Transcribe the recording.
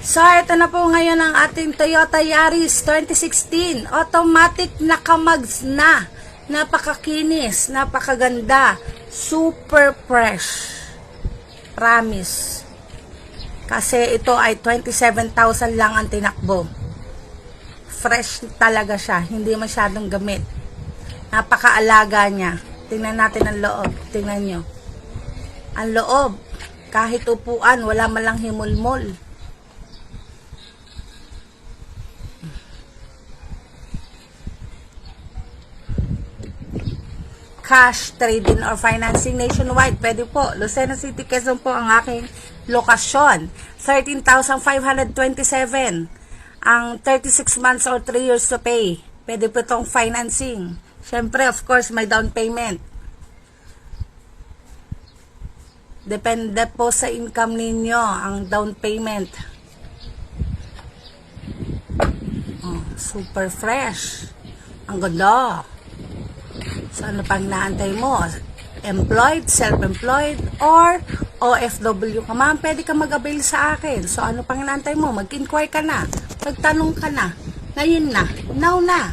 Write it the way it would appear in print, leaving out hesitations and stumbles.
So, ito na po ngayon ang ating Toyota Yaris 2016. Automatic nakamags na. Napakakinis, napakaganda, super fresh. Promise. Kasi ito ay 27,000 lang ang tinakbo. Fresh talaga siya, hindi masyadong gamit. Napakaalaga niya. Tingnan natin ang loob. Tingnan nyo. Ang loob, kahit upuan, wala malang himulmol. Cash, trade-in, or financing nationwide. Pwede po. Lucena City, Quezon po ang aking lokasyon. 13,527. Ang 36 months or 3 years to pay. Pwede po itong financing. Siyempre, of course, may down payment. Depende po sa income ninyo ang down payment. Oh, super fresh. Ang ganda. So, ano pang naantay mo? Employed, self-employed, or OFW ka man, pwede ka mag-avail sa akin. So, ano pang naantay mo? Mag-inquire ka na. Magtanong ka na. Ngayon na. Now na.